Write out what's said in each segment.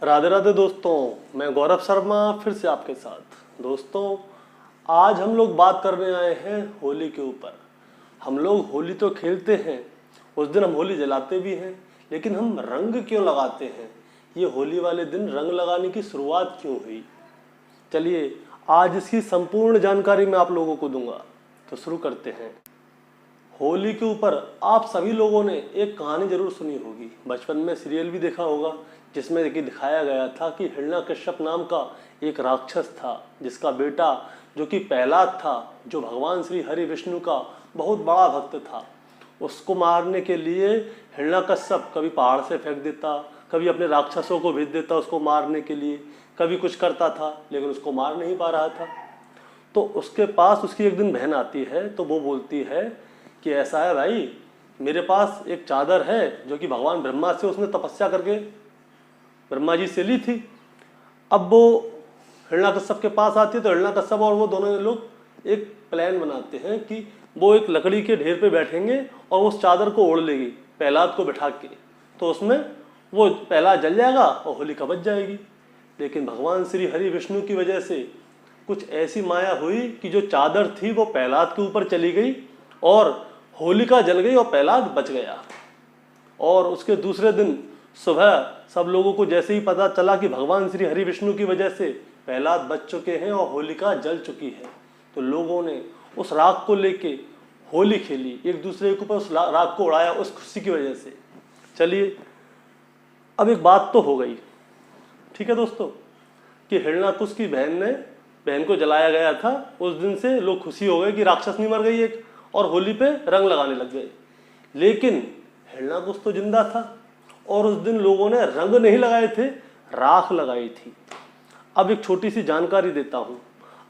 राधे राधे दोस्तों, मैं गौरव शर्मा फिर से आपके साथ। दोस्तों, आज हम लोग बात करने आए हैं होली के ऊपर। हम लोग होली तो खेलते हैं, उस दिन हम होली जलाते भी हैं, लेकिन हम रंग क्यों लगाते हैं? ये होली वाले दिन रंग लगाने की शुरुआत क्यों हुई? चलिए, आज इसकी संपूर्ण जानकारी मैं आप लोगों को दूंगा। तो शुरू करते हैं। होली के ऊपर आप सभी लोगों ने एक कहानी जरूर सुनी होगी, बचपन में सीरियल भी देखा होगा, जिसमें कि दिखाया गया था कि हिरण्यकश्यप नाम का एक राक्षस था, जिसका बेटा जो कि प्रहलाद था, जो भगवान श्री हरि विष्णु का बहुत बड़ा भक्त था। उसको मारने के लिए हिरण्यकश्यप कभी पहाड़ से फेंक देता, कभी अपने राक्षसों को भेज देता उसको मारने के लिए, कभी कुछ करता था, लेकिन उसको मार नहीं पा रहा था। तो उसके पास उसकी एक दिन बहन आती है, तो वो बोलती है कि ऐसा है भाई, मेरे पास एक चादर है जो कि भगवान ब्रह्मा से उसने तपस्या करके ब्रह्मा जी से ली थी। अब वो हिरण्यकश्यप के पास आती है, तो हिरण्यकश्यप और वो दोनों लोग एक प्लान बनाते हैं कि वो एक लकड़ी के ढेर पे बैठेंगे और उस चादर को ओढ़ लेगी प्रहलाद को बिठा के, तो उसमें वो प्रहलाद जल जाएगा और होलिका बच जाएगी। लेकिन भगवान श्री हरि विष्णु की वजह से कुछ ऐसी माया हुई कि जो चादर थी वो प्रहलाद के ऊपर चली गई और होलिका जल गई और प्रहलाद बच गया। और उसके दूसरे दिन सुबह सब लोगों को जैसे ही पता चला कि भगवान श्री हरि विष्णु की वजह से प्रहलाद बच चुके हैं और होलिका जल चुकी है, तो लोगों ने उस राख को लेके होली खेली, एक दूसरे के ऊपर उस राख को उड़ाया उस खुशी की वजह से। चलिए, अब एक बात तो हो गई, ठीक है दोस्तों, कि हिरण्याकुश की बहन को जलाया गया था। उस दिन से लोग खुशी हो गए कि राक्षस नहीं मर गई एक, और होली पे रंग लगाने लग गए। लेकिन हिरण्याकुश तो जिंदा था और उस दिन लोगों ने रंग नहीं लगाए थे, राख लगाई थी। अब एक छोटी सी जानकारी देता हूं,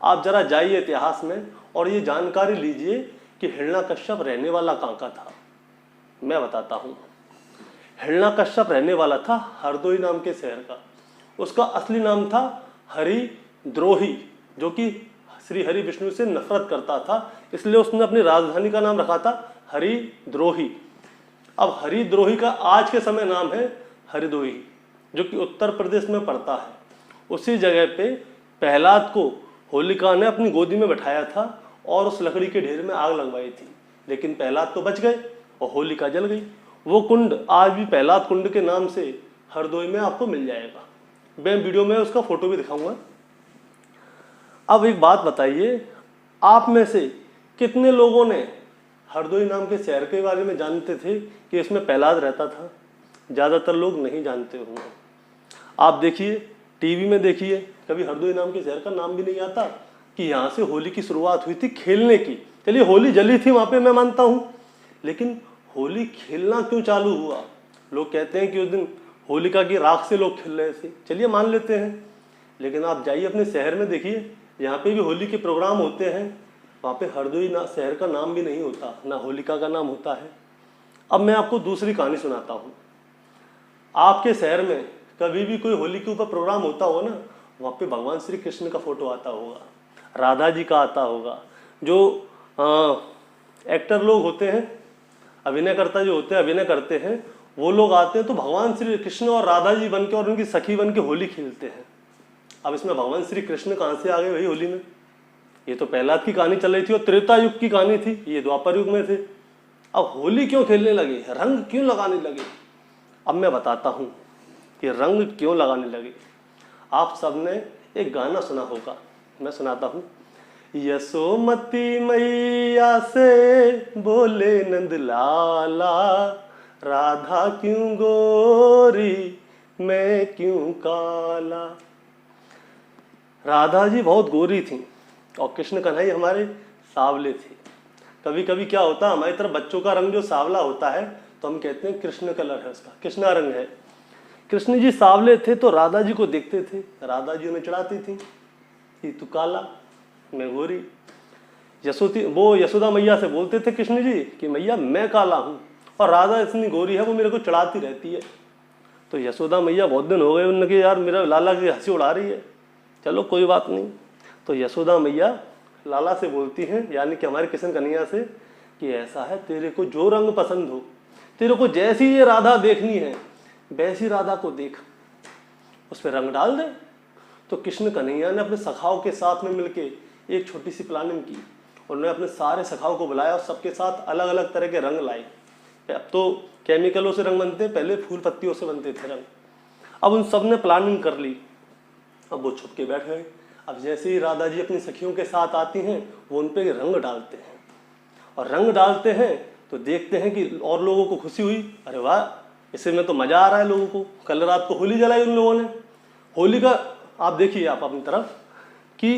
आप जरा जाइए इतिहास में और ये जानकारी लीजिए कि हिरण्याकश्यप रहने वाला कहां का था। मैं बताता हूं। हिरण्याकश्यप रहने वाला था हरदोई नाम के शहर का। उसका असली नाम था हरिद्रोही, जो कि श्री हरि विष्णु से नफरत करता था, इसलिए उसने अपनी राजधानी का नाम रखा था हरिद्रोही। अब हरिद्रोही का आज के समय नाम है हरदोई, जो कि उत्तर प्रदेश में पड़ता है। उसी जगह पे प्रहलाद को होलिका ने अपनी गोदी में बैठाया था और उस लकड़ी के ढेर में आग लगवाई थी, लेकिन प्रहलाद तो बच गए और होलिका जल गई। वो कुंड आज भी प्रहलाद कुंड के नाम से हरदोई में आपको मिल जाएगा। मैं वीडियो में उसका फोटो भी दिखाऊंगा। अब एक बात बताइए, आप में से कितने लोगों ने हरदोई नाम के शहर के बारे में जानते थे कि इसमें प्रहलाद रहता था? ज़्यादातर लोग नहीं जानते होंगे। आप देखिए, टीवी में देखिए, कभी हरदोई नाम के शहर का नाम भी नहीं आता कि यहाँ से होली की शुरुआत हुई थी खेलने की। चलिए, होली जली थी वहाँ पे, मैं मानता हूँ, लेकिन होली खेलना क्यों चालू हुआ? लोग कहते हैं कि उस दिन होलिका की राख से लोग खेल रहे थे, चलिए मान लेते हैं, लेकिन आप जाइए अपने शहर में देखिए, यहाँ पे भी होली के प्रोग्राम होते हैं, वहाँ पे हरदोई शहर का नाम भी नहीं होता, ना होलिका का नाम होता है। अब मैं आपको दूसरी कहानी सुनाता हूँ। आपके शहर में कभी भी कोई होली के ऊपर प्रोग्राम होता हो ना, वहाँ पे भगवान श्री कृष्ण का फोटो आता होगा, राधा जी का आता होगा। जो एक्टर लोग होते हैं, अभिनयकर्ता जो होते हैं, अभिनय करते हैं, वो लोग आते हैं, तो भगवान श्री कृष्ण और राधा जी बन के और उनकी सखी बन के होली खेलते हैं। अब इसमें भगवान श्री कृष्ण कहाँ से आ गए भाई होली में? ये तो प्रहलाद की कहानी चल रही थी और त्रेता युग की कहानी थी, ये द्वापर युग में थे। अब होली क्यों खेलने लगे, रंग क्यों लगाने लगे? अब मैं बताता हूँ कि रंग क्यों लगाने लगे। आप सबने एक गाना सुना होगा, मैं सुनाता हूँ। यशोमती मैया से बोले नंद लाला, राधा क्यों गोरी मैं क्यों काला। राधा जी बहुत गोरी थी और कृष्ण कन्हैया हमारे सावले थे। कभी कभी क्या होता है, हमारी तरफ बच्चों का रंग जो सावला होता है तो हम कहते हैं कृष्ण कलर है, उसका कृष्णा रंग है। कृष्ण जी सावले थे तो राधा जी को देखते थे, राधा जी उन्हें चढ़ाती थी कि तू काला मैं गोरी। वो यशोदा मैया से बोलते थे कृष्ण जी कि मैया मैं काला हूँ और राधा इतनी गोरी है, वो मेरे को चढ़ाती रहती है। तो यशोदा मैया बहुत दिन हो गए उनके, यार मेरा लाला की हंसी उड़ा रही है, चलो कोई बात नहीं। तो यशोदा मैया लाला से बोलती हैं, यानी कि हमारे कृष्ण कन्हैया से, कि ऐसा है, तेरे को जो रंग पसंद हो, तेरे को जैसी ये राधा देखनी है वैसी राधा को देख। उस पर रंग डाल दें। तो कृष्ण कन्हैया ने अपने सखाओं के साथ में मिलके एक छोटी सी प्लानिंग की। उन्होंने अपने सारे सखाओं को बुलाया और सबके साथ अलग अलग तरह के रंग लाए। अब तो केमिकलों से रंग बनते हैं, पहले फूल पत्तियों से बनते थे रंग। अब उन सब ने प्लानिंग कर ली। अब वो छुप के बैठ गए। अब जैसे ही राधा जी अपनी सखियों के साथ आती हैं, वो उन पे रंग डालते हैं। और रंग डालते हैं तो देखते हैं कि और लोगों को खुशी हुई, अरे वाह, इसे में तो मज़ा आ रहा है लोगों को। कल रात को होली जलाई उन लोगों ने। होली का आप देखिए आप अपनी तरफ कि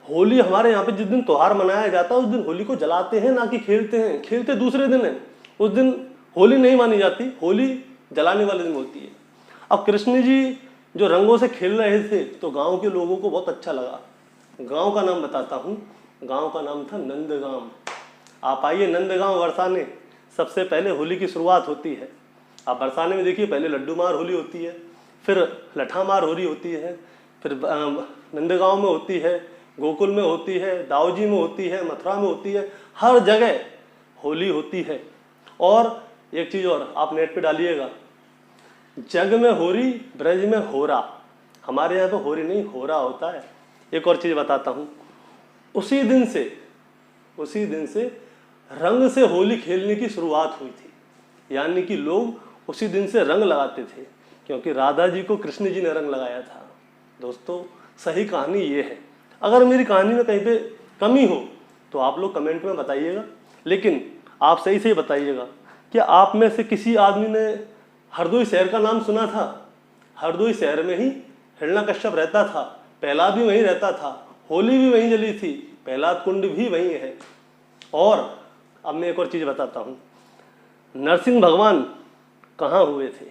होली हमारे यहाँ पे जिस दिन त्यौहार मनाया जाता है उस दिन होली को जलाते हैं, ना कि खेलते हैं। खेलते दूसरे दिन है, उस दिन होली नहीं मानी जाती, होली जलाने वाले दिन होती है। अब कृष्ण जी जो रंगों से खेल रहे थे तो गांव के लोगों को बहुत अच्छा लगा। गांव का नाम बताता हूँ, गांव का नाम था नंदगांव। आप आइए नंदगांव बरसाने, सबसे पहले होली की शुरुआत होती है। आप बरसाने में देखिए, पहले लड्डू मार होली होती है, फिर लठा मार होली होती है, फिर नंदगांव में होती है, गोकुल में होती है, दाऊजी में होती है, मथुरा में होती है, हर जगह होली होती है। और एक चीज़ और आप नेट पे डालिएगा, जग में होरी ब्रज में होरा। हमारे यहाँ तो होरी नहीं होरा होता है। एक और चीज़ बताता हूँ, उसी दिन से रंग से होली खेलने की शुरुआत हुई थी। यानी कि लोग उसी दिन से रंग लगाते थे, क्योंकि राधा जी को कृष्ण जी ने रंग लगाया था। दोस्तों सही कहानी ये है। अगर मेरी कहानी में कहीं पे कमी हो तो आप लोग कमेंट में बताइएगा, लेकिन आप सही से बताइएगा कि आप में से किसी आदमी ने हरदोई शहर का नाम सुना था। हरदोई शहर में ही हिरण्यकश्यप रहता था, प्रहलाद भी वहीं रहता था, होली भी वहीं जली थी, प्रहलाद कुंड भी वहीं है। और अब मैं एक और चीज़ बताता हूँ, नरसिंह भगवान कहाँ हुए थे,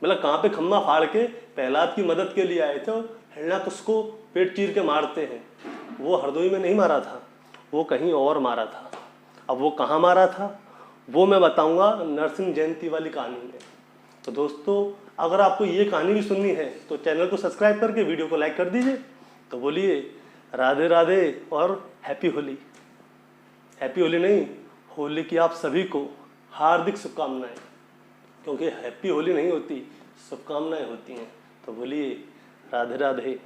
मतलब कहाँ पे खम्मा फाड़ के प्रहलाद की मदद के लिए आए थे और हिरण्याकश्यप को पेट चीर के मारते हैं। वो हरदोई में नहीं मारा था, वो कहीं और मारा था। अब वो कहाँ मारा था वो मैं बताऊंगा नरसिंह जयंती वाली कहानी में। तो दोस्तों अगर आपको ये कहानी भी सुननी है तो चैनल को सब्सक्राइब करके वीडियो को लाइक कर दीजिए। तो बोलिए राधे राधे और हैप्पी होली। हैप्पी होली नहीं, होली की आप सभी को हार्दिक शुभकामनाएं, क्योंकि हैप्पी होली नहीं होती, शुभकामनाएं होती हैं। तो बोलिए राधे राधे।